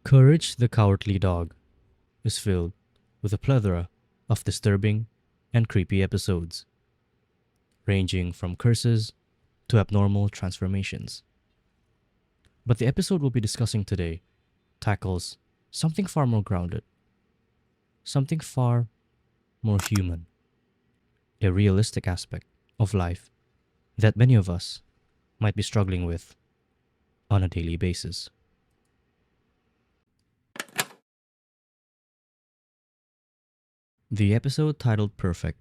Courage the Cowardly Dog is filled with a plethora of disturbing and creepy episodes, ranging from curses to abnormal transformations. But the episode we'll be discussing today tackles something far more grounded, something far more human, a realistic aspect of life that many of us might be struggling with on a daily basis. The episode titled Perfect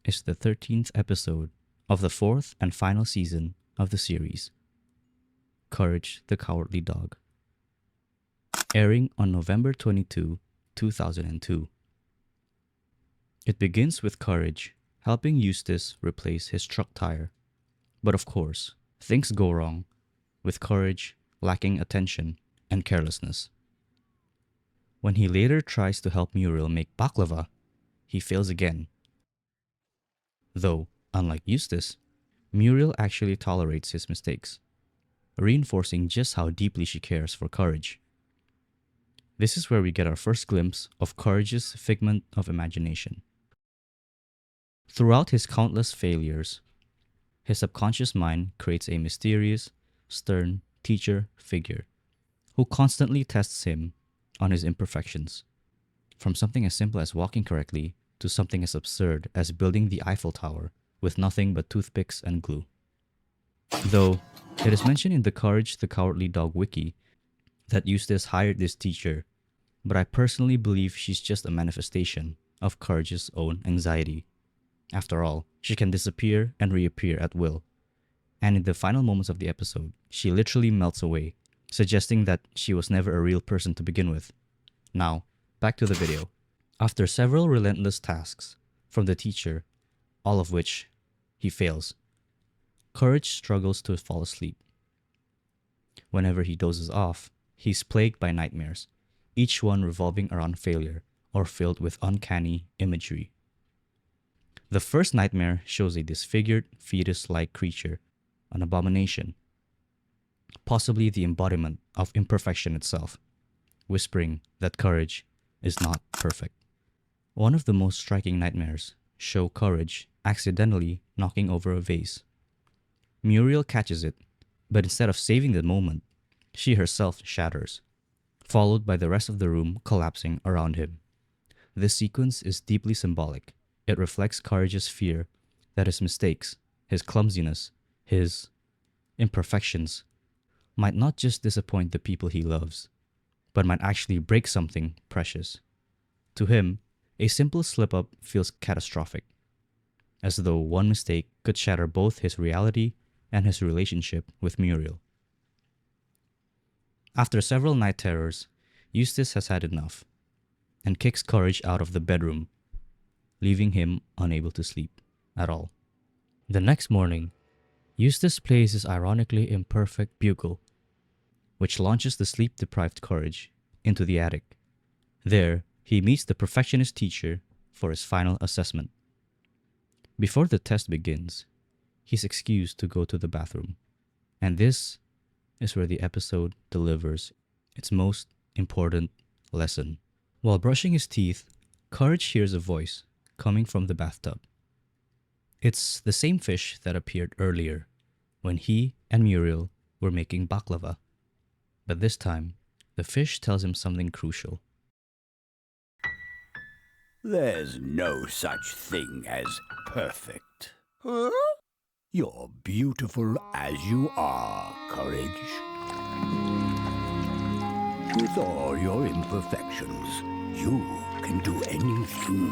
is the 13th episode of the fourth and final season of the series, Courage the Cowardly Dog, airing on November 22, 2002. It begins with Courage helping Eustace replace his truck tire. But of course, things go wrong, with Courage lacking attention and carelessness. When he later tries to help Muriel make baklava, he fails again. Though, unlike Eustace, Muriel actually tolerates his mistakes, reinforcing just how deeply she cares for Courage. This is where we get our first glimpse of Courage's figment of imagination. Throughout his countless failures, his subconscious mind creates a mysterious, stern teacher figure who constantly tests him on his imperfections, from something as simple as walking correctly to something as absurd as building the Eiffel Tower with nothing but toothpicks and glue. Though, it is mentioned in the Courage the Cowardly Dog wiki that Eustace hired this teacher, but I personally believe she's just a manifestation of Courage's own anxiety. After all, she can disappear and reappear at will, and in the final moments of the episode, she literally melts away, suggesting that she was never a real person to begin with. Now, back to the video. After several relentless tasks from the teacher, all of which he fails, Courage struggles to fall asleep. Whenever he dozes off, he's plagued by nightmares, each one revolving around failure or filled with uncanny imagery. The first nightmare shows a disfigured, fetus-like creature, an abomination, possibly the embodiment of imperfection itself, whispering that Courage is not perfect. One of the most striking nightmares show Courage accidentally knocking over a vase. Muriel catches it, but instead of saving the moment, she herself shatters, followed by the rest of the room collapsing around him. This sequence is deeply symbolic. It reflects Courage's fear that his mistakes, his clumsiness, his imperfections might not just disappoint the people he loves, but might actually break something precious. To him, a simple slip-up feels catastrophic, as though one mistake could shatter both his reality and his relationship with Muriel. After several night terrors, Eustace has had enough and kicks Courage out of the bedroom, leaving him unable to sleep at all. The next morning, Eustace plays his ironically imperfect bugle, which launches the sleep-deprived Courage into the attic. There, he meets the perfectionist teacher for his final assessment. Before the test begins, he's excused to go to the bathroom, and this is where the episode delivers its most important lesson. While brushing his teeth, Courage hears a voice coming from the bathtub. It's the same fish that appeared earlier when he and Muriel were making baklava. But this time, the fish tells him something crucial. There's no such thing as perfect. Huh? You're beautiful as you are, Courage. With all your imperfections, you can do anything.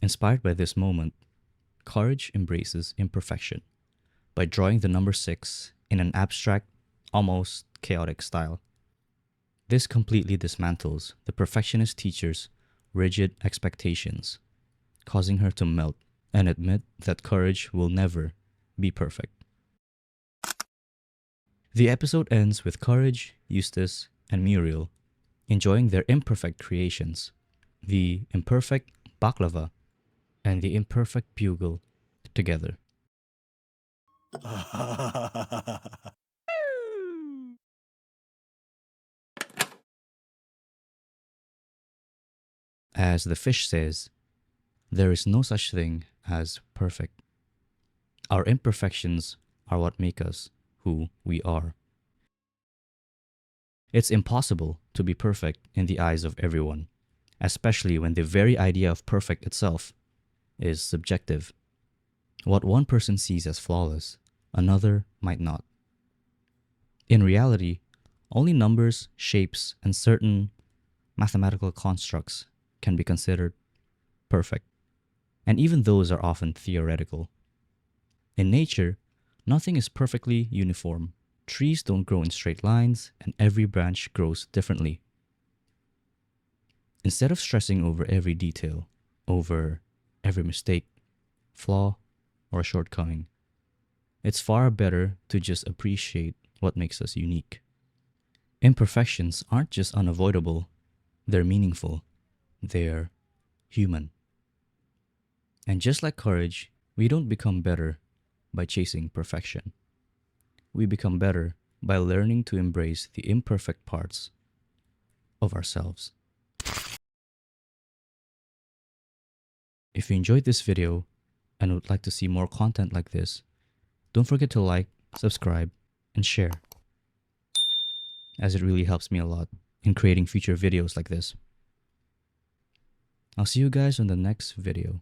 Inspired by this moment, Courage embraces imperfection by drawing the number 6 in an abstract, almost chaotic style. This completely dismantles the perfectionist teacher's rigid expectations, causing her to melt and admit that Courage will never be perfect. The episode ends with Courage, Eustace, and Muriel enjoying their imperfect creations, the imperfect baklava and the imperfect bugle, together. As the fish says, there is no such thing as perfect. Our imperfections are what make us who we are. It's impossible to be perfect in the eyes of everyone, especially when the very idea of perfect itself is subjective. What one person sees as flawless, another might not. In reality, only numbers, shapes, and certain mathematical constructs can be considered perfect, and even those are often theoretical. In nature, nothing is perfectly uniform. Trees don't grow in straight lines, and every branch grows differently. Instead of stressing over every detail, over every mistake, flaw, or shortcoming, it's far better to just appreciate what makes us unique. Imperfections aren't just unavoidable, they're meaningful, they're human. And just like courage, we don't become better by chasing perfection. We become better by learning to embrace the imperfect parts of ourselves. If you enjoyed this video and would like to see more content like this, don't forget to like, subscribe, and share, as it really helps me a lot in creating future videos like this. I'll see you guys on the next video.